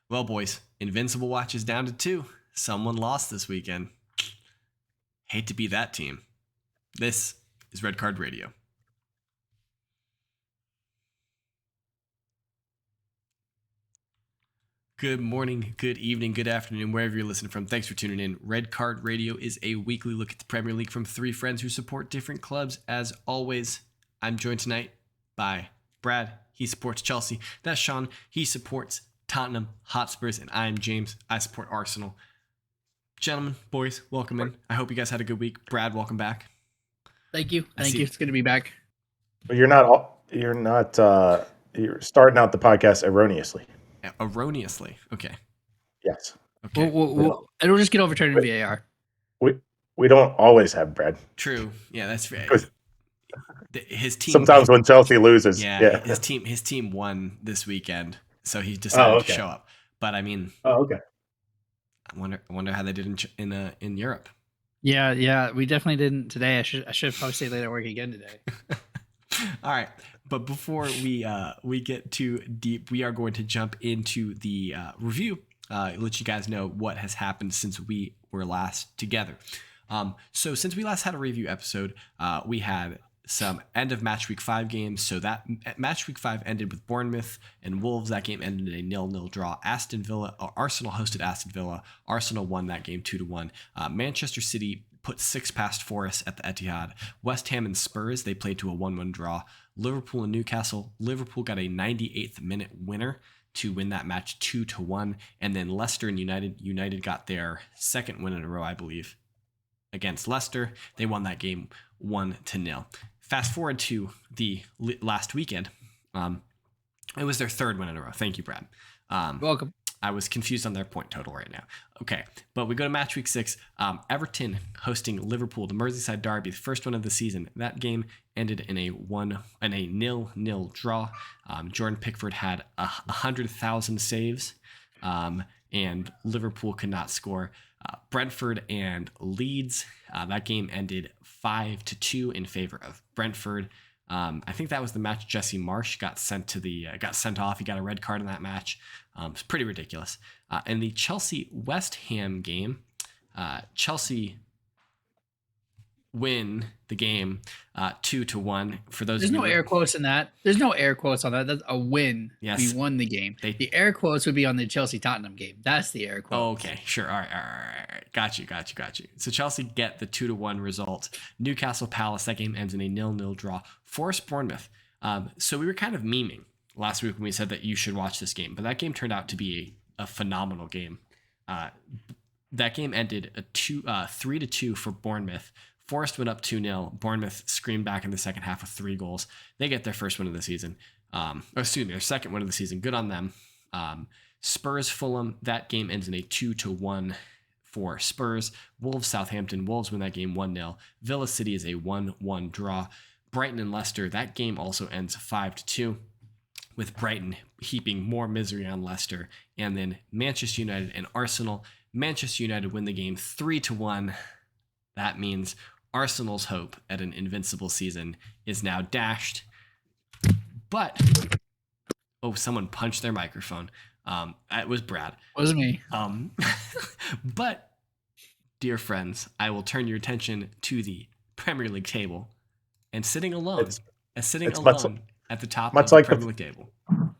Well, boys, Invincible Watch is down to 2. Someone lost this weekend. Hate to be that team. This is Red Card Radio. Good morning, good evening, good afternoon, wherever you're listening from. Thanks for tuning in. Red Card Radio is a weekly look at the Premier League from 3 friends who support different clubs. As always, I'm joined tonight by Brad. He supports Chelsea. That's Sean. He supports Tottenham Hotspurs. And I'm James. I support Arsenal. Gentlemen, boys, welcome in. I hope you guys had a good week. Brad, welcome back. Thank you. Thank you. It's good to be back. But you're starting out the podcast erroneously. Erroneously. Okay. Yes. Okay. It'll just get overturned in VAR. We don't always have Brad. True. Yeah, that's fair. His team. Sometimes when Chelsea loses. Yeah. His team won this weekend, so he decided to show up. But I mean. Oh, okay. I wonder how they did in Europe. Yeah, we definitely didn't today. I should probably stay late at work again today. All right, but before we get too deep, we are going to jump into the review. Let you guys know what has happened since we were last together. So since we last had a review episode, we had some end of match week 5 games. So that match week 5 ended with Bournemouth and Wolves. That game ended in a 0-0 draw. Arsenal hosted Aston Villa. Arsenal won that game 2-1. Manchester City put 6 past Forest at the Etihad. West Ham and Spurs, they played to a 1-1 draw. Liverpool and Newcastle. Liverpool got a 98th minute winner to win that match 2-1. And then Leicester and United got their second win in a row, I believe, against Leicester. They won that game 1-0. Fast forward to the last weekend. It was their third win in a row. Thank you, Brad. Welcome. I was confused on their point total right now. Okay, but we go to match week 6. Everton hosting Liverpool, the Merseyside derby, the first one of the season. That game ended in a 0-0 draw. Jordan Pickford had 100,000 saves, and Liverpool could not score. Brentford and Leeds. That game ended 5-2 in favor of Brentford. I think that was the match Jesse Marsch got sent off. He got a red card in that match. It's pretty ridiculous. And the Chelsea West Ham game, Chelsea win the game 2-1. For those, there's no air quotes in that. There's no air quotes on that. That's a win. Yes, we won the game. The air quotes would be on the Chelsea Tottenham game. That's the air quotes. Oh, okay, sure. All right. Got you. So Chelsea get the 2-1 result. Newcastle Palace, that game ends in a 0-0 draw. Forest Bournemouth. So we were kind of memeing last week when we said that you should watch this game, but that game turned out to be a phenomenal game. That game ended 3-2 for Bournemouth. Forest went up 2-0. Bournemouth screamed back in the second half with 3 goals. They get their first win of the season. Their second win of the season. Good on them. Spurs Fulham, that game ends in a 2-1 for Spurs. Wolves Southampton. Wolves win that game 1-0. Villa City is a 1-1 draw. Brighton and Leicester, that game also ends 5-2, with Brighton heaping more misery on Leicester. And then Manchester United and Arsenal. Manchester United win the game 3-1. That means Arsenal's hope at an invincible season is now dashed. But, someone punched their microphone. It was Brad. It wasn't me. But, dear friends, I will turn your attention to the Premier League table. And sitting alone at the top of the Premier League table.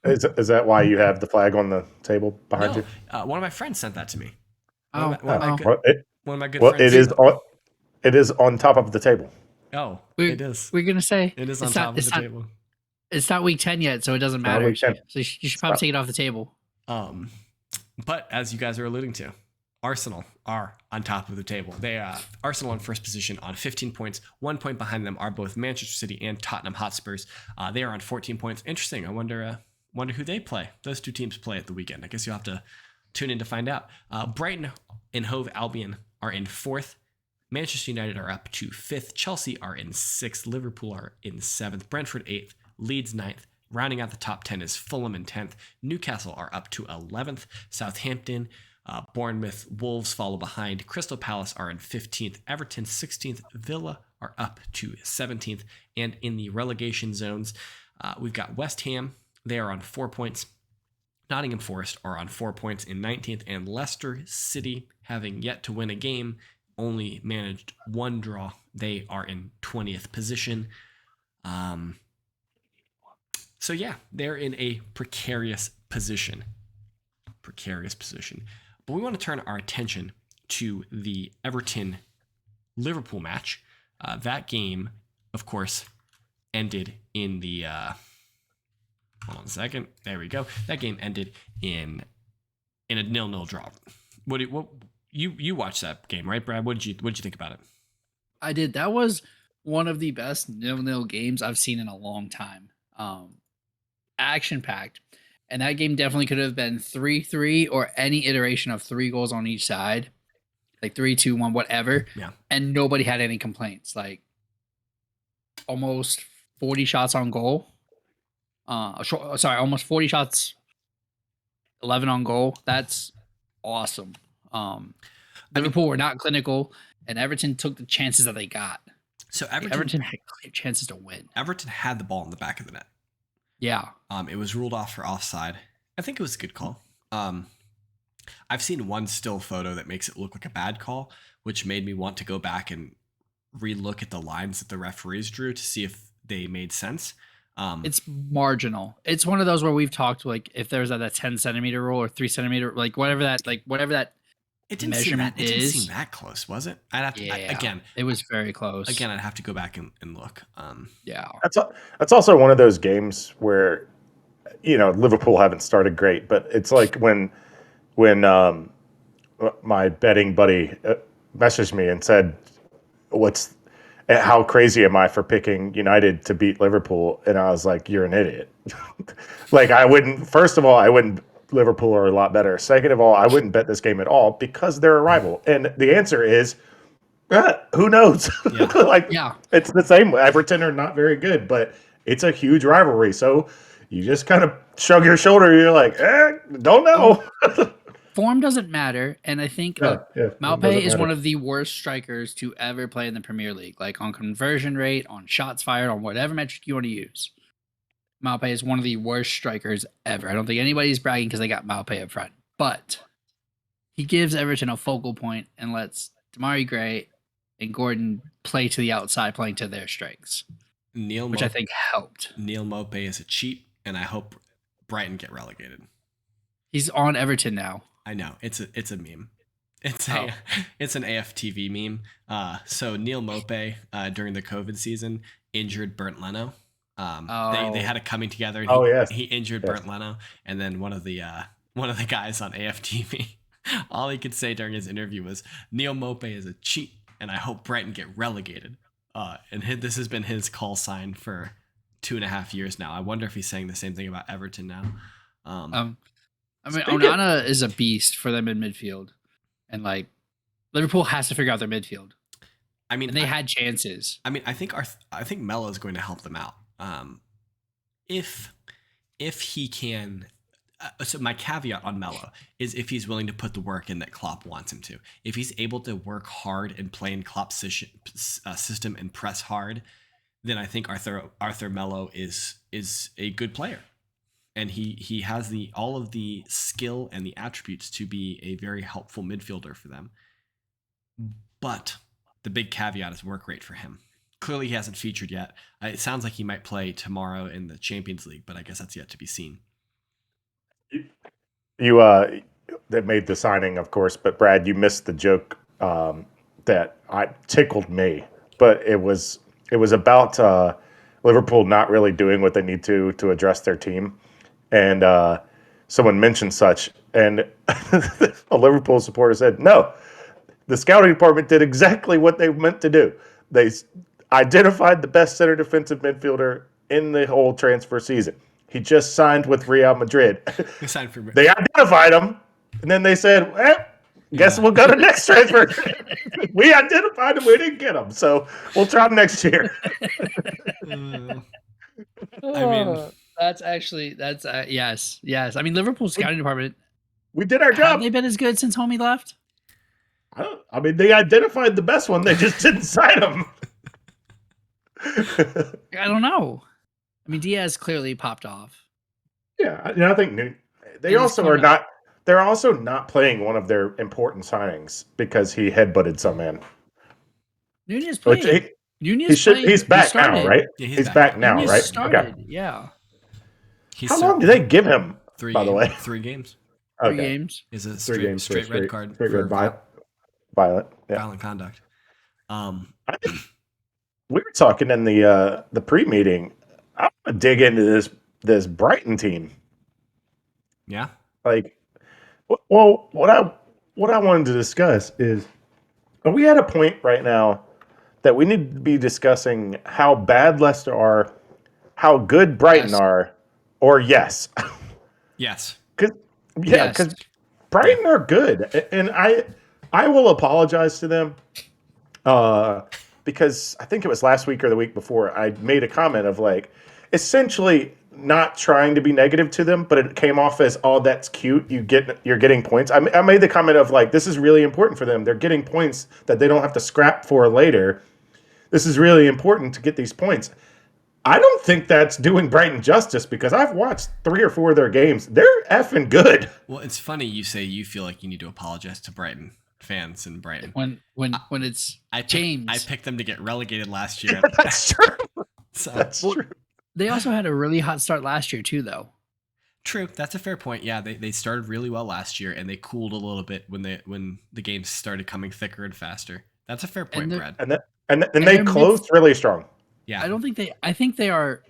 Is that why you have the flag on the table behind you? One of my friends sent that to me. One of my good friends. It is on top of the table. Oh, it is. We're going to say it is on top of the table. It's not week 10 yet, so it doesn't matter. So you should probably take it off the table. But as you guys are alluding to, Arsenal are on top of the table. Arsenal in first position on 15 points. 1 point behind them are both Manchester City and Tottenham Hotspurs. They are on 14 points. Interesting. I wonder who they play. Those two teams play at the weekend. I guess you'll have to tune in to find out. Brighton and Hove Albion are in 4th. Manchester United are up to 5th. Chelsea are in 6th. Liverpool are in 7th. Brentford 8th. Leeds 9th. Rounding out the top 10 is Fulham in 10th. Newcastle are up to 11th. Southampton, Bournemouth, Wolves follow behind. Crystal Palace are in 15th. Everton 16th. Villa are up to 17th. And in the relegation zones, we've got West Ham. They are on 4 points. Nottingham Forest are on 4 points in 19th, and Leicester City, having yet to win a game, only managed one draw. They are in 20th position. So yeah, they're in a precarious position. But we want to turn our attention to the Everton Liverpool match. That game, of course, ended in the hold on a second. There we go. That game ended in a 0-0 draw. What you watched that game, right, Brad? What did you think about it? I did. That was one of the best 0-0 games I've seen in a long time. Action packed. And that game definitely could have been 3-3 or any iteration of 3 goals on each side. Like 3-2-1, whatever. Yeah. And nobody had any complaints. Like almost 40 shots on goal. Almost 40 shots, 11 on goal. That's awesome. Liverpool were not clinical, and Everton took the chances that they got. So Everton had clear chances to win. Everton had the ball in the back of the net. Yeah. It was ruled off for offside. I think it was a good call. I've seen one still photo that makes it look like a bad call, which made me want to go back and relook at the lines that the referees drew to see if they made sense. It's marginal. It's one of those where we've talked like if there's that 10 centimeter rule or 3 centimeter, like whatever that it didn't measurement seem that, it is. Didn't seem that close, was it? I'd have to again. It was very close. Again, I'd have to go back and look. Yeah. That's also one of those games where, Liverpool haven't started great, but it's like when my betting buddy messaged me and said, how crazy am I for picking United to beat Liverpool? And I was like, you're an idiot. Like first of all, I wouldn't. Liverpool are a lot better. Second of all, I wouldn't bet this game at all because they're a rival. And the answer is, who knows? Yeah. It's the same. Everton are not very good, but it's a huge rivalry. So you just kind of shrug your shoulder. You're like, don't know. Form doesn't matter. And I think Maupay is one of the worst strikers to ever play in the Premier League. Like on conversion rate, on shots fired, on whatever metric you want to use. Maupay is one of the worst strikers ever. I don't think anybody's bragging because they got Maupay up front. But he gives Everton a focal point and lets Damari Gray and Gordon play to the outside, playing to their strengths, which I think helped. Neil Maupay is a cheat, and I hope Brighton get relegated. He's on Everton now. I know. It's a meme. It's an AFTV meme. So Neil Maupay during the COVID season injured Bernd Leno. They had a coming together. And he injured Bernd Leno, and then one of the guys on AFTV, all he could say during his interview was, "Neil Maupay is a cheat, and I hope Brighton get relegated." And this has been his call sign for 2.5 years now. I wonder if he's saying the same thing about Everton now. Onana is a beast for them in midfield, and like Liverpool has to figure out their midfield. I mean, they had chances. I mean, I think Melo is going to help them out. If he can, so my caveat on Melo is if he's willing to put the work in that Klopp wants him to. If he's able to work hard and play in Klopp's system and press hard, then I think Arthur Melo is a good player, and he has all of the skill and the attributes to be a very helpful midfielder for them. But the big caveat is work rate for him. Clearly, he hasn't featured yet. It sounds like he might play tomorrow in the Champions League, but I guess that's yet to be seen. You that made the signing, of course, but Brad, you missed the joke that tickled me. But it was about Liverpool not really doing what they need to address their team, and someone mentioned such, and a Liverpool supporter said, "No, the scouting department did exactly what they meant to do. They identified the best center defensive midfielder in the whole transfer season. He just signed with Real Madrid. They identified him, and then they said, guess we'll go to next transfer. We identified him, we didn't get him, so we'll try him next year." I mean, yes. I mean, Liverpool's scouting department. We did our job. Have they been as good since Homie left? I mean, they identified the best one. They just didn't sign him. I don't know. I mean, Diaz clearly popped off. Yeah, I think they also are not. They're also not playing one of their important signings because he headbutted some man. Nunez played. He's back now, right? Yeah, he's back now, Nunez right? Started, okay. Yeah. How long do they give him? By the way, 3 games. 3 games. Is a 3 games straight red card straight for violent violent conduct. We were talking in the pre-meeting. I'm gonna dig into this Brighton team. Yeah. Like, well, what I wanted to discuss is, are we at a point right now that we need to be discussing how bad Leicester are, how good Brighton are, or yes? Yes. Because Brighton are good, and I will apologize to them, because I think it was last week or the week before I made a comment of like, essentially not trying to be negative to them, but it came off as, oh, that's cute. You're getting points. I made the comment of like, this is really important for them. They're getting points that they don't have to scrap for later. This is really important to get these points. I don't think that's doing Brighton justice because I've watched 3 or 4 of their games. They're effing good. Well, it's funny you say you feel like you need to apologize to Brighton fans in Brighton. When it's James. I picked them to get relegated last year. Yeah, that's true. That's true. They also had a really hot start last year too, though. True, that's a fair point. Yeah, they started really well last year and they cooled a little bit when the games started coming thicker and faster. That's a fair point, Brad. And they closed really strong. Yeah, I think they are.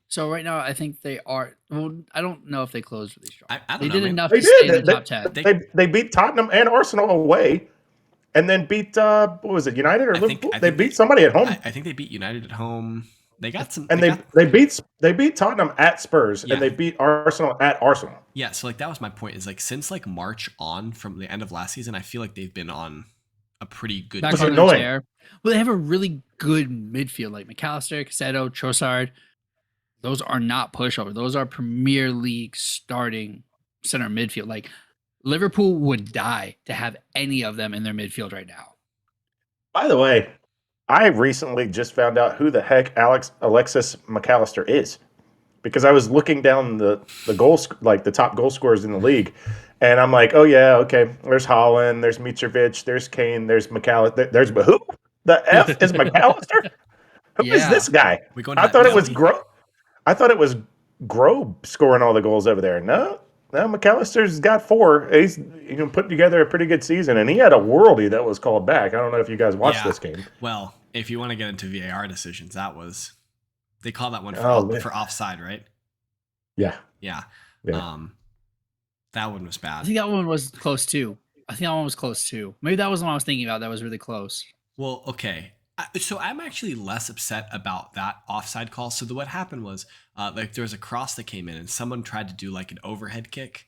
So right now, I think they are. Well, I don't know if they closed really strong. They did enough to stay in the top 10. They beat Tottenham and Arsenal away, and then beat what was it, United or Liverpool? They beat somebody at home. I think they beat United at home. They got some, and they beat Tottenham at Spurs, and they beat Arsenal at Arsenal. Yeah, so like that was my point. Is like since like March on from the end of last season, I feel like they've been on a pretty good. It was annoying. Well, they have a really good midfield like McAllister, Cassetto, Trossard. Those are not pushover. Those are Premier League starting center midfield. Like Liverpool would die to have any of them in their midfield right now. By the way, I recently just found out who the heck Alexis McAllister is, because I was looking down the goals, like the top goal scorers in the league, and I'm like, oh yeah, okay. There's Haaland, there's Mitrovic, there's Kane, there's McAllister, there's who? The F is McAllister? Who is this guy? I thought it was Grobe scoring all the goals over there. No, McAllister's got 4. He's put together a pretty good season, and he had a worldie that was called back. I don't know if you guys watched this game. Well, if you want to get into VAR decisions, they called that one for offside, right? Yeah. That one was bad. I think that one was close too. Maybe that was the one I was thinking about. That was really close. Well, okay. So I'm actually less upset about that offside call. So what happened was, like there was a cross that came in, and someone tried to do like an overhead kick,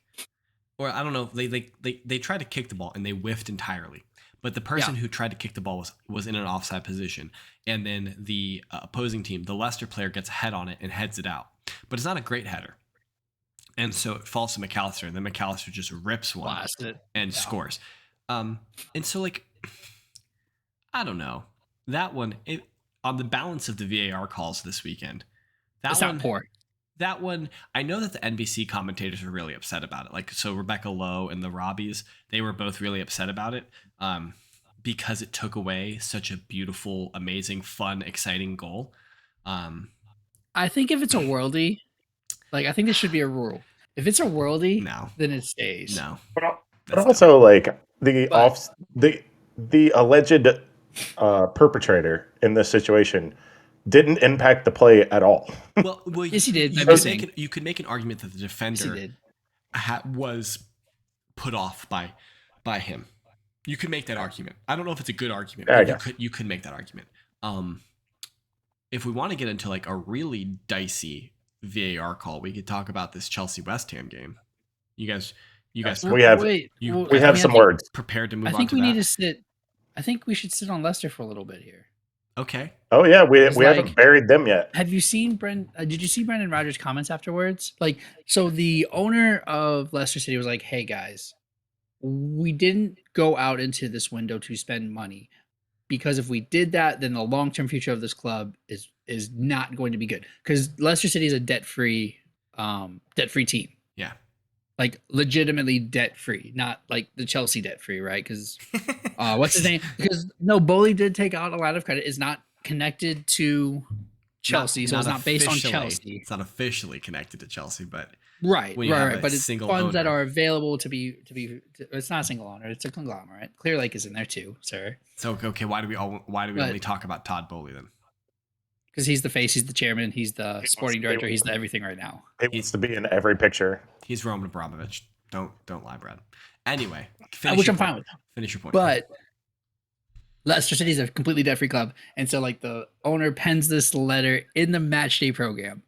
or I don't know. They tried to kick the ball and they whiffed entirely. But the person who tried to kick the ball was in an offside position, and then the opposing team, the Leicester player, gets a head on it and heads it out. But it's not a great header, and so it falls to McAllister, and then McAllister just rips one and scores. And so like, I don't know. That one, on the balance of the VAR calls this weekend, it's not poor. That one, I know that the NBC commentators were really upset about it. Like, so Rebecca Lowe and the Robbies, they were both really upset about it because it took away such a beautiful, amazing, fun, exciting goal. I think if it's a worldie, like I think this should be a rule. If it's a worldie, then it stays. No, but also like the alleged perpetrator in this situation didn't impact the play at all. Well, yes, he did. You could make an argument that the defender was put off by him. You could make that argument. I don't know if it's a good argument, but you could make that argument. If we want to get into like a really dicey VAR call, we could talk about this Chelsea West Ham game. You guys. We have some words prepared to move on. I think we need to sit. I think we should sit on Leicester for a little bit here. Okay. Oh yeah, we haven't buried them yet. Have you seen did you see Brendan Rodgers' comments afterwards? Like, so the owner of Leicester City was like, "Hey guys, we didn't go out into this window to spend money, because if we did that, then the long-term future of this club is not going to be good. Because Leicester City is a debt-free team. Yeah. like legitimately debt free, not like the Chelsea debt free, right? Because what's his name? Because no, Bowley did take out a lot of credit. Is not connected to Chelsea, so it's not based on Chelsea. It's not officially connected to Chelsea, but right. But it's single funds owner that are available to be. It's not a single owner; it's a conglomerate. Clear Lake is in there too, sir. So okay, why do we only talk about Todd Bowley then? Because he's the face, he's the chairman, he's the sporting director, he's the everything right now. He wants to be in every picture. He's Roman Abramovich. Don't lie, Brad. Anyway, which I'm fine with. Finish your point. But Leicester City is a completely debt-free club, and so like the owner pens this letter in the match day program.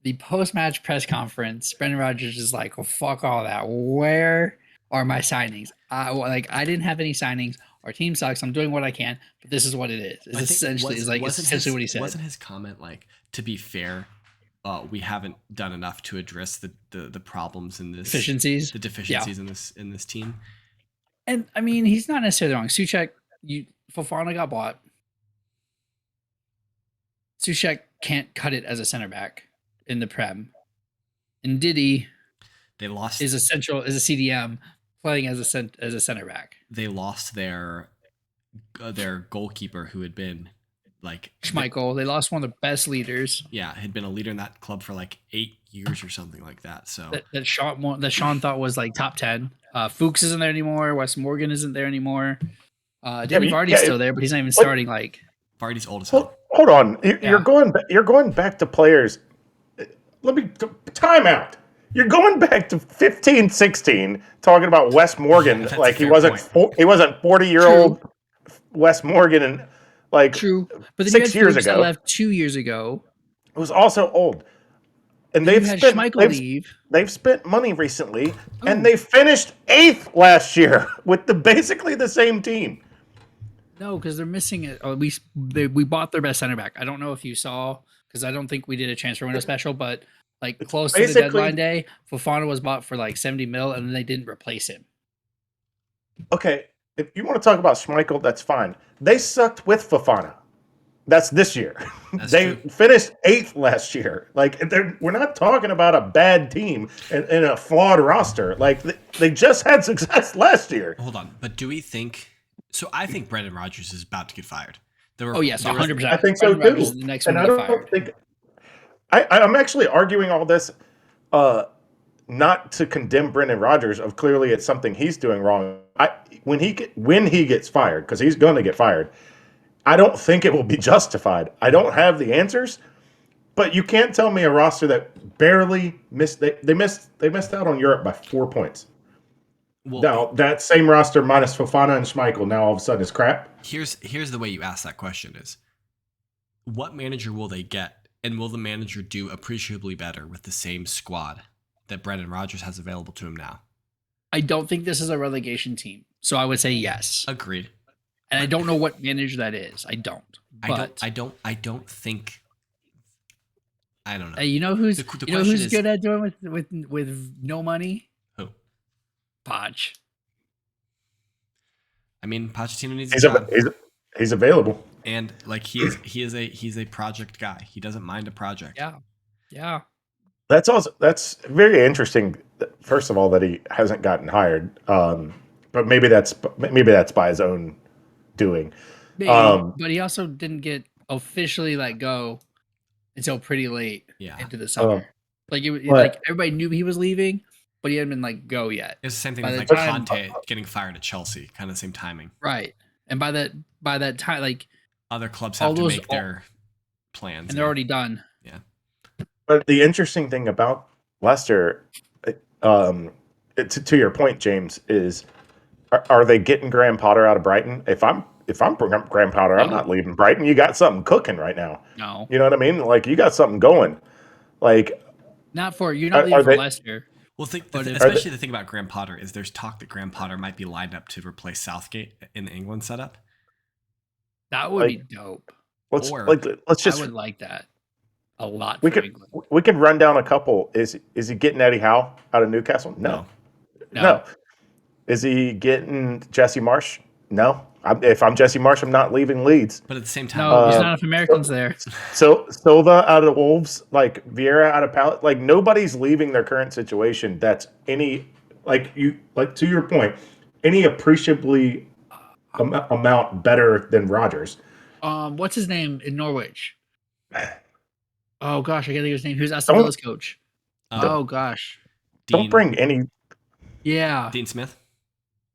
The post-match press conference, Brendan Rodgers is like, "Well, fuck all that. Where are my signings? I didn't have any signings. Our team sucks. I'm doing what I can, but this is what it is." It's essentially what he said. Wasn't his comment like, to be fair, we haven't done enough to address the problems in this deficiencies in this team? And I mean, he's not necessarily wrong. Souček, Fofana got bought. Souček can't cut it as a center back in the Prem, and Diddy, is a CDM playing as a center back. They lost their goalkeeper, who had been like Schmeichel. They lost one of the best leaders. Yeah, had been a leader in that club for like 8 years or something like that. So that Sean thought was like top 10. Fuchs isn't there anymore. Wes Morgan isn't there anymore. Danny Vardy's still there, but he's not even starting. Like Vardy's old as hell. Hold on, you're going back to players. Let me time out. You're going back to 15, 16, talking about Wes Morgan like he wasn't 40-year-old Wes Morgan and like true. But then 6 years ago, left 2 years ago. It was also old, and they've spent money recently, and they finished 8th last year with basically the same team. No, because they're missing it. We bought their best center back. I don't know if you saw, because I don't think we did a transfer window special, but like close to the deadline day, Fofana was bought for like 70 mil, and then they didn't replace him. Okay, if you want to talk about Schmeichel, that's fine. They sucked with Fofana. That's this year. They finished 8th last year. Like we're not talking about a bad team and a flawed roster. Like they just had success last year. Hold on, but do we think? So I think Brendan Rodgers is about to get fired. Yes, 100%. I think so too. The next one to get fired. I'm actually arguing all this not to condemn Brendan Rodgers. Of clearly it's something he's doing wrong. When he gets fired, because he's going to get fired, I don't think it will be justified. I don't have the answers, but you can't tell me a roster that barely missed. They missed out on Europe by 4 points. Well, now that same roster minus Fofana and Schmeichel now all of a sudden is crap. Here's the way you ask that question is, what manager will they get, and will the manager do appreciably better with the same squad that Brendan Rodgers has available to him now? I don't think this is a relegation team, so I would say yes. Agreed. And I don't know what manager that is. I don't. I don't think. I don't know. You know who's good at doing with no money? Who? Poch. I mean, Pochettino needs a job. He's available, and like he's a project guy. He doesn't mind a project. Yeah. That's very interesting. First of all, that he hasn't gotten hired, but maybe that's by his own doing. Maybe, but he also didn't get officially let go until pretty late into the summer. Like everybody knew he was leaving, but he hadn't been let go yet. It's the same thing with like Conte getting fired at Chelsea, kind of the same timing. Right. And by that time, like other clubs have to make their plans, and they're already done. Yeah. But the interesting thing about Leicester, to your point, James, is are they getting Graham Potter out of Brighton? If I'm Graham Potter, I'm not leaving Brighton. You got something cooking right now. No. You know what I mean? Like you got something going. Like you're not leaving for Leicester. Well, especially the thing about Graham Potter is there's talk that Graham Potter might be lined up to replace Southgate in the England setup. That would be dope. Let's just. I would like that a lot. We could run down a couple. Is he getting Eddie Howe out of Newcastle? No. Is he getting Jesse Marsh? No. If I'm Jesse Marsh, I'm not leaving Leeds. But at the same time, no, there's not enough Americans there. So Silva out of Wolves, like Vieira out of Palace, like nobody's leaving their current situation. That's any to your point, any appreciably amount better than Rodgers. What's his name in Norwich? Oh gosh, I can't think of his name. Who's Aston Villa's coach? Oh gosh, don't bring any. Yeah, Dean Smith.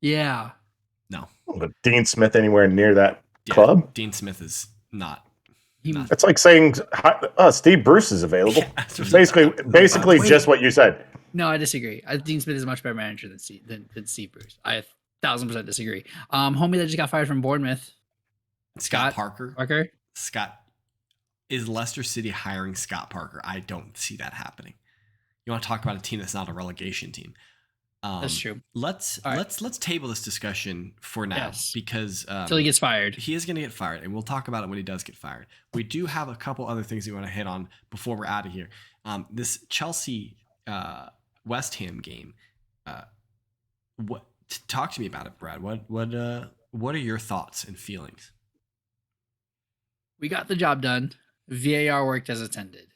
Yeah. No. But Dean Smith anywhere near that club? Dean Smith is not. It's like saying Steve Bruce is available. Yeah, basically just what you said. No, I disagree. Dean Smith is a much better manager than Steve Bruce. I 1,000% disagree. Homie that just got fired from Bournemouth. Scott Parker. Scott. Is Leicester City hiring Scott Parker? I don't see that happening. You want to talk about a team that's not a relegation team? That's true. Let's table this discussion for now because until he gets fired, he is going to get fired, and we'll talk about it when he does get fired. We do have a couple other things we want to hit on before we're out of here. This Chelsea West Ham game. Talk to me about it, Brad. What are your thoughts and feelings? We got the job done. VAR worked as intended.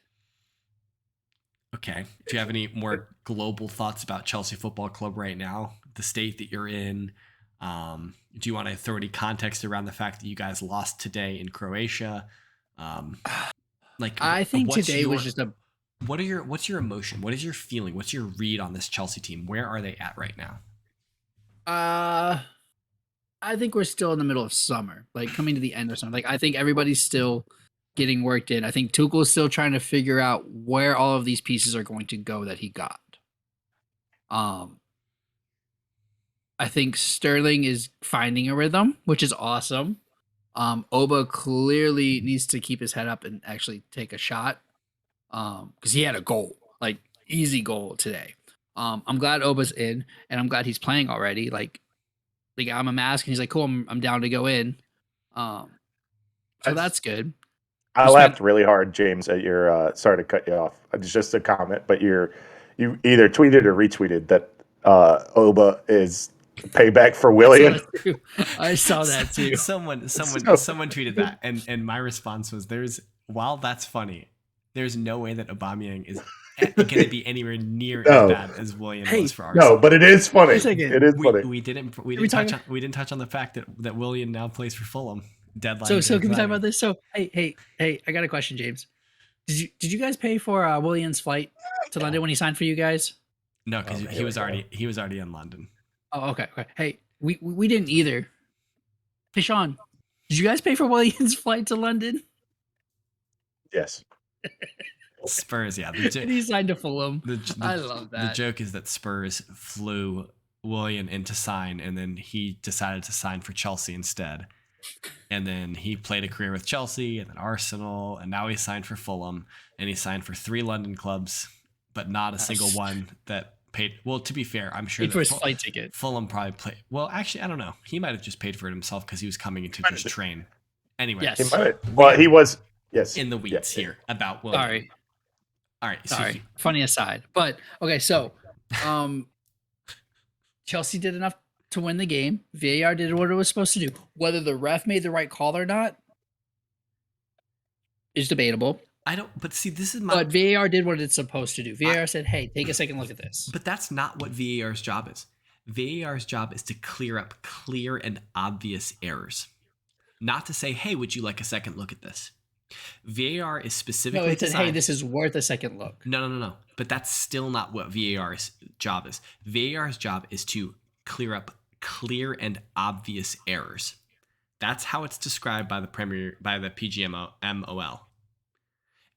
Okay. Do you have any more global thoughts about Chelsea Football Club right now? The state that you're in? Do you want to throw any context around the fact that you guys lost today in Croatia? I think today was just a. What's your emotion? What is your feeling? What's your read on this Chelsea team? Where are they at right now? I think we're still in the middle of summer, like coming to the end of summer. Like I think everybody's still getting worked in. I think Tuchel's still trying to figure out where all of these pieces are going to go that he got. I think Sterling is finding a rhythm, which is awesome. Oba clearly needs to keep his head up and actually take a shot. Because he had a goal, like easy goal today. I'm glad Oba's in, and I'm glad he's playing already. Like they got him a mask, and he's like, "Cool, I'm down to go in." So that's good. I laughed really hard, James, at your. Sorry to cut you off. It's just a comment, but you either tweeted or retweeted that Oba is payback for Willian. I saw that too. Someone tweeted that, and my response was, while that's funny, there's no way that Aubameyang is going to be anywhere near as bad as Willian was for Arsenal. No, but it is funny. It is funny. We didn't touch on the fact that Willian now plays for Fulham. Deadline. So can we talk about this? So hey, I got a question, James. Did you guys pay for Willian's flight to London when he signed for you guys? No, because he was already in London. Oh, okay. Hey, we didn't either. Hey, Sean, did you guys pay for Willian's flight to London? Yes. Spurs, yeah. And he signed to Fulham. I love that. The joke is that Spurs flew Willian in to sign, and then he decided to sign for Chelsea instead. And then he played a career with Chelsea and then Arsenal, and now he signed for Fulham, and he signed for 3 London clubs, but not a single one that paid. Well, to be fair, I'm sure for his flight ticket. Fulham probably played. Well, actually, I don't know. He might have just paid for it himself because he was coming into just train. Anyway, yes. He was in the weeds here about Willian. Sorry. All right. Sorry. Funny aside, but okay. So, Chelsea did enough to win the game. VAR did what it was supposed to do. Whether the ref made the right call or not is debatable. But VAR did what it's supposed to do. VAR said, "Hey, take a second look at this." But that's not what VAR's job is. VAR's job is to clear up clear and obvious errors, not to say, "Hey, would you like a second look at this?" VAR is specifically. No, it said, "Hey, this is worth a second look." No. But that's still not what VAR's job is. VAR's job is to clear up clear and obvious errors. That's how it's described by the PGMOL.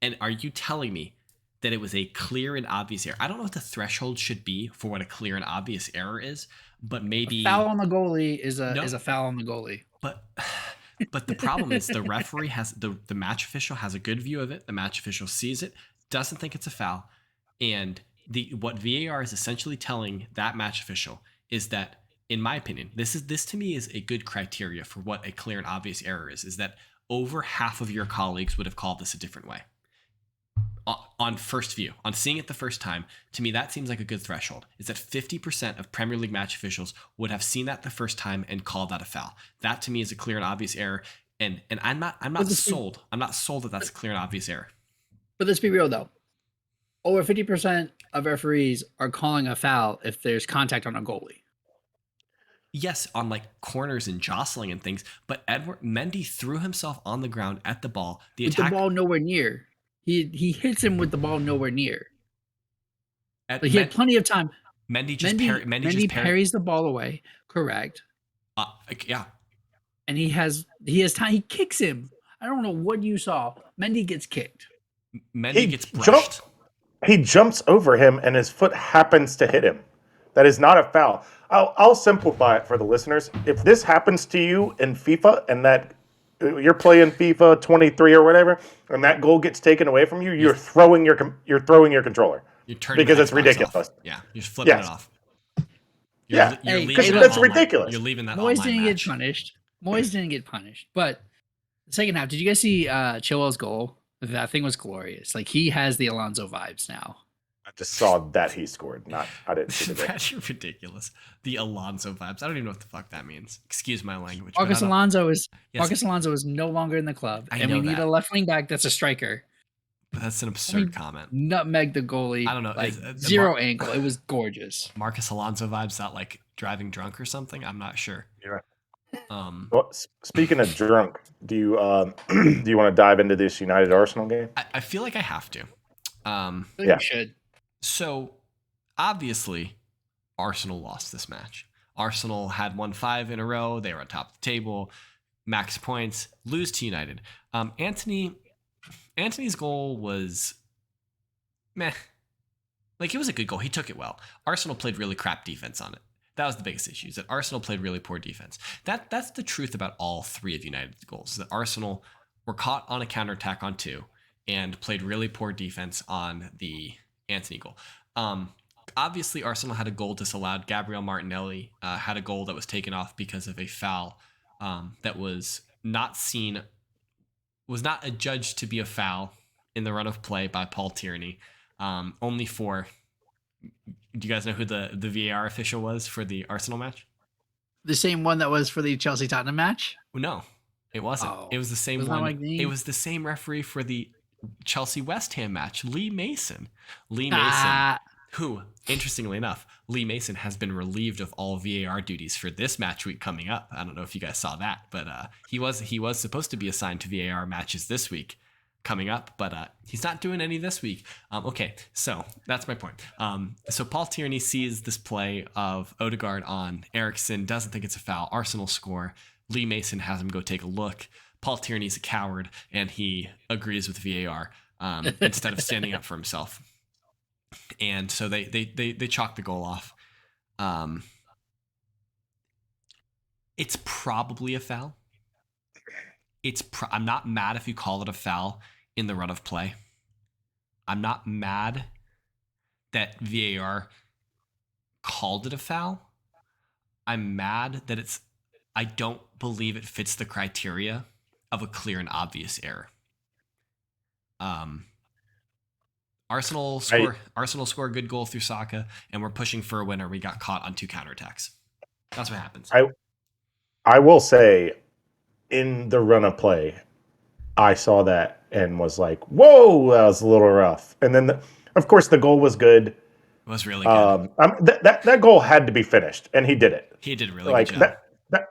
And are you telling me that it was a clear and obvious error? I don't know what the threshold should be for what a clear and obvious error is, but maybe a foul on the goalie is a foul on the goalie. But the problem is the referee has the match official has a good view of it. The match official sees it, doesn't think it's a foul, and what VAR is essentially telling that match official is that, in my opinion, this to me is a good criteria for what a clear and obvious error is that over half of your colleagues would have called this a different way. on first view, on seeing it the first time, to me that seems like a good threshold. Is that 50% of Premier League match officials would have seen that the first time and called that a foul. That to me is a clear and obvious error. And I'm not sold. I'm not sold that that's a clear and obvious error. But let's be real though. Over 50% of referees are calling a foul if there's contact on a goalie. Yes, on like corners and jostling and things, but Mendy threw himself on the ground at the ball. The ball nowhere near. He hits him with the ball nowhere near. But he had plenty of time. Mendy parries the ball away. Correct. Yeah. And he has time. He kicks him. I don't know what you saw. Mendy gets kicked. Mendy gets brushed. He jumps over him and his foot happens to hit him. That is not a foul. I'll simplify it for the listeners. If this happens to you in FIFA and that you're playing FIFA 23 or whatever, and that goal gets taken away from you, you're throwing your controller. You're turning because it's ridiculous. Off. Yeah, you're flipping it off. That's ridiculous. You're leaving that. Moyes didn't get punished. Moyes didn't get punished. But the second half, did you guys see Chilwell's goal? That thing was glorious. Like he has the Alonso vibes now. I just saw that he scored. I didn't see the goal. You're ridiculous. The Alonso vibes. I don't even know what the fuck that means. Excuse my language. Marcus Alonso is no longer in the club, and we need a left wing back that's a striker. But that's an absurd comment. Nutmeg the goalie. I don't know. Like, zero angle. It was gorgeous. Marcus Alonso vibes, not like driving drunk or something. I'm not sure. Yeah. Well, speaking of drunk, do you want to dive into this United Arsenal game? I feel like I have to. You should. So, obviously, Arsenal lost this match. Arsenal had won 5 in a row. They were on top of the table. Max points. Lose to United. Anthony's goal was meh. Like, it was a good goal. He took it well. Arsenal played really crap defense on it. That was the biggest issue, is that Arsenal played really poor defense. That's the truth about all 3 of United's goals, that Arsenal were caught on a counterattack on 2 and played really poor defense on the Anthony goal. Obviously, Arsenal had a goal disallowed. Gabriel Martinelli had a goal that was taken off because of a foul that was not adjudged to be a foul in the run of play by Paul Tierney. Only for... Do you guys know who the VAR official was for the Arsenal match? The same one that was for the Chelsea-Tottenham match? No, it wasn't. It was the same one. It was the same referee for the Chelsea-West Ham match, Lee Mason. Who, interestingly enough, Lee Mason has been relieved of all VAR duties for this match week coming up. I don't know if you guys saw that, but he was supposed to be assigned to VAR matches this week coming up, but he's not doing any this week. Okay, so that's my point. So Paul Tierney sees this play of Odegaard on Eriksen, doesn't think it's a foul. Arsenal score. Lee Mason has him go take a look. Paul Tierney's a coward, and he agrees with VAR instead of standing up for himself. And so they chalk the goal off. It's probably a foul. I'm not mad if you call it a foul in the run of play. I'm not mad that VAR called it a foul. I'm mad that I don't believe it fits the criteria of a clear and obvious error. Arsenal score a good goal through Saka, and we're pushing for a winner. We got caught on 2 counterattacks. That's what happens. I will say, in the run of play, I saw that and was like, whoa, that was a little rough. And then, of course, the goal was good. It was really good. That goal had to be finished, and he did it. He did a really good job.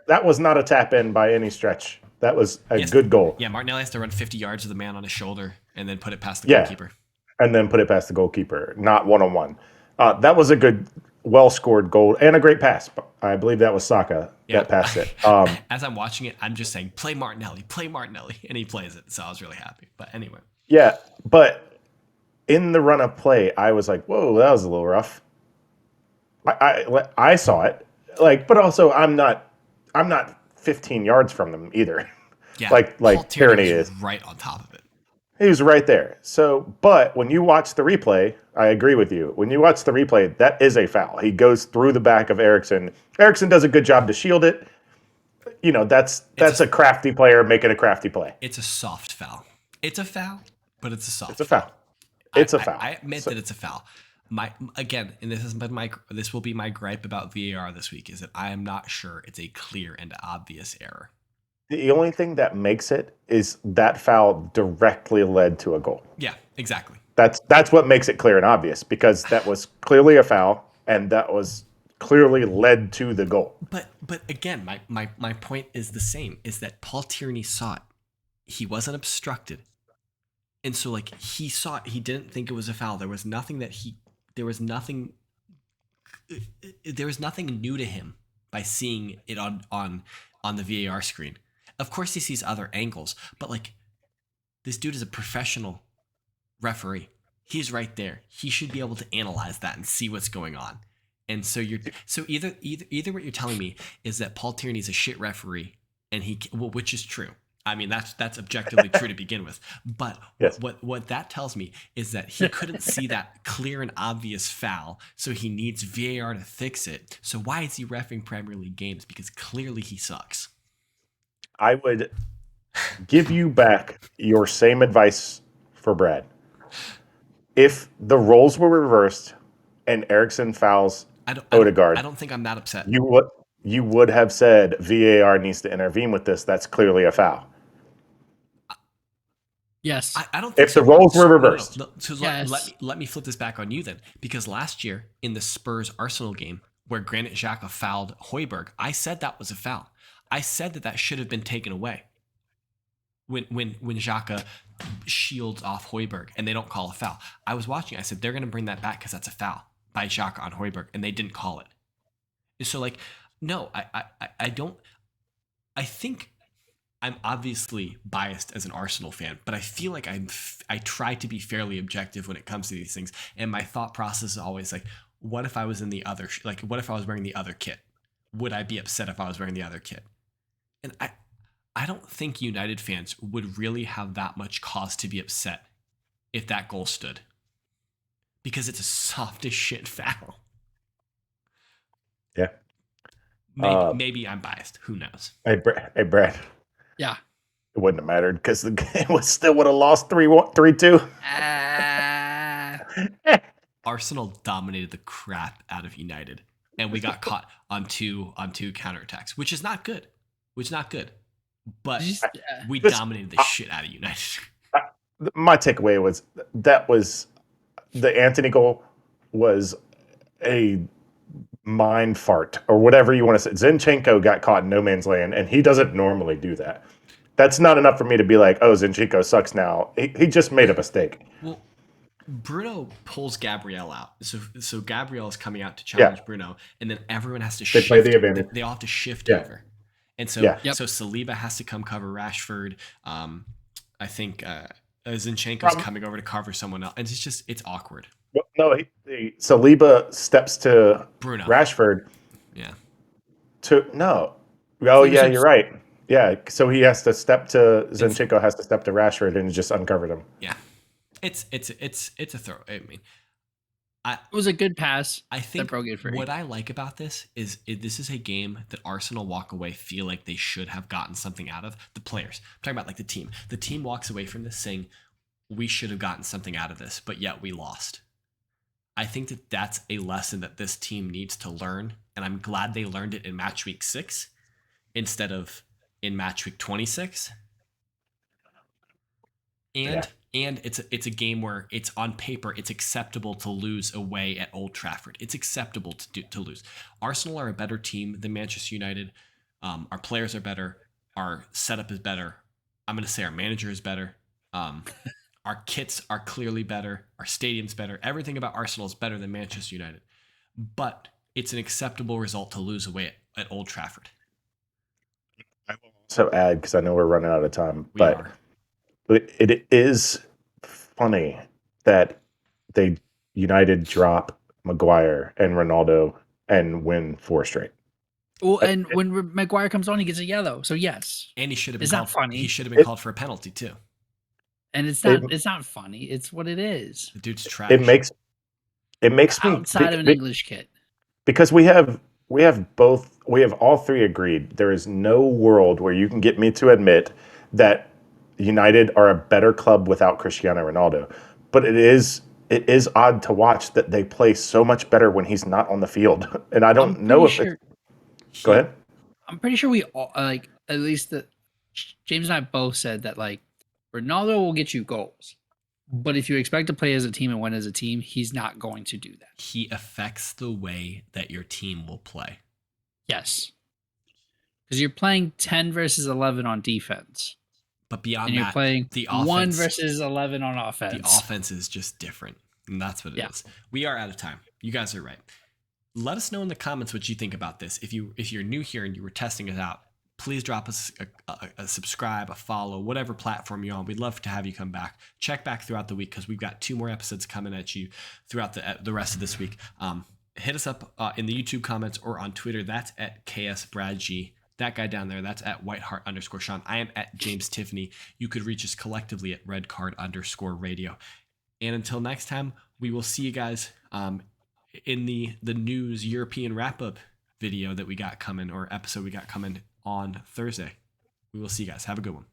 That was not a tap-in by any stretch. That was a good goal. Yeah, Martinelli has to run 50 yards with the man on his shoulder and then put it past the goalkeeper. And then put it past the goalkeeper, not one-on-one. That was a good, well-scored goal and a great pass. I believe that was Saka that passed it. As I'm watching it, I'm just saying, play Martinelli, and he plays it. So I was really happy. But anyway. Yeah, but in the run of play, I was like, whoa, that was a little rough. I saw it, but also I'm not 15 yards from them either. Yeah, like Tierney is right on top of it. He was right there. So, but when you watch the replay, I agree with you. When you watch the replay, that is a foul. He goes through the back of Eriksen. Eriksen does a good job to shield it. You know, that's a crafty player making a crafty play. It's a soft foul. It's a foul, but it's a soft. It's a foul. It's a foul. I admit that it's a foul. This will be my gripe about VAR this week, is that I am not sure it's a clear and obvious error. The only thing that makes it is that foul directly led to a goal. Yeah, exactly. That's what makes it clear and obvious, because that was clearly a foul and that was clearly led to the goal. But again, my point is the same, is that Paul Tierney saw it. He wasn't obstructed. And so like he saw it, he didn't think it was a foul. There was nothing new to him by seeing it on the VAR screen. Of course he sees other angles, but like this dude is a professional referee. He's right there. He should be able to analyze that and see what's going on. And so either what you're telling me is that Paul Tierney's a shit referee, and which is true. I mean, that's objectively true to begin with. But yes. what that tells me is that he couldn't see that clear and obvious foul, so he needs VAR to fix it. So why is he reffing Premier League games? Because clearly he sucks. I would give you back your same advice for Brad. If the roles were reversed and Eriksen fouls Odegaard, I don't think I'm that upset. You would have said VAR needs to intervene with this. That's clearly a foul. Yes. I don't think if the roles were reversed. No. So yes. let me flip this back on you then. Because last year in the Spurs-Arsenal game where Granit Xhaka fouled Højbjerg, I said that was a foul. I said that should have been taken away. When Xhaka shields off Højbjerg and they don't call a foul. I was watching. I said they're going to bring that back because that's a foul by Xhaka on Højbjerg, and they didn't call it. So like, no, I don't. I think I'm obviously biased as an Arsenal fan, but I feel like I try to be fairly objective when it comes to these things. And my thought process is always like, what if I was in the other? Like, what if I was wearing the other kit? Would I be upset if I was wearing the other kit? And I don't think United fans would really have that much cause to be upset if that goal stood, because it's a soft as shit foul. Yeah. Maybe I'm biased. Who knows? Hey, Brad. Yeah. It wouldn't have mattered because the game still would have lost 3-2. Arsenal dominated the crap out of United, and we got caught on two counterattacks, which is not good. But we dominated the shit out of United. My takeaway was the Anthony goal was a mind fart, or whatever you want to say. Zinchenko got caught in no man's land, and he doesn't normally do that. That's not enough for me to be like, oh, Zinchenko sucks now. He just made a mistake. Well, Bruno pulls Gabriel out. So Gabriel is coming out to challenge Bruno, and then everyone has to shift. They play the advantage. They all have to shift over. And so Saliba has to come cover Rashford. I think Zinchenko's coming over to cover someone else. And it's awkward. Well, no, Saliba steps to Bruno. Rashford. Yeah. You're right. Yeah, so he has to step to Zinchenko has to step to Rashford and just uncovered him. Yeah. It's a throw. I mean, it was a good pass. I think what I like about this is this is a game that Arsenal walk away feel like they should have gotten something out of. The players. I'm talking about like the team. The team walks away from this saying, we should have gotten something out of this, but yet we lost. I think that that's a lesson that this team needs to learn, and I'm glad they learned it in match week 6 instead of in match week 26. And it's a game where it's on paper, it's acceptable to lose away at Old Trafford. It's acceptable to lose. Arsenal are a better team than Manchester United. Our players are better. Our setup is better. I'm going to say our manager is better. Our kits are clearly better. Our stadium's better. Everything about Arsenal is better than Manchester United. But it's an acceptable result to lose away at Old Trafford. I will also add, because I know we're running out of time, but it is funny that United drop Maguire and Ronaldo and win 4 straight. Well, and when Maguire comes on, he gets a yellow. So yes, and he should have been. Is that funny? He should have been called for a penalty too. And it's not. It's not funny. It's what it is. The dude's trash. It makes me outside of an English kit, because we have all 3 agreed there is no world where you can get me to admit that United are a better club without Cristiano Ronaldo. but it is odd to watch that they play so much better when he's not on the field. And I don't know if it's... Go ahead. I'm pretty sure we all, like, at least James and I both said that, like, Ronaldo will get you goals. But if you expect to play as a team and win as a team, he's not going to do that. He affects the way that your team will play. Yes. Because you're playing 10 versus 11 on defense. But beyond and you're that, playing the offense, 1 versus 11 on offense. The offense is just different. And that's what it is. We are out of time. You guys are right. Let us know in the comments what you think about this. If you're new here and you were testing us out, please drop us a subscribe, a follow, whatever platform you're on. We'd love to have you come back. Check back throughout the week because we've got 2 more episodes coming at you throughout the rest of this week. Hit us up in the YouTube comments or on Twitter. That's at KSBradG. That guy down there, that's at Whiteheart_Sean. I am at James Tiffany. You could reach us collectively at redcard_radio. And until next time, we will see you guys in the news European wrap-up video that we got coming, or episode we got coming on Thursday. We will see you guys. Have a good one.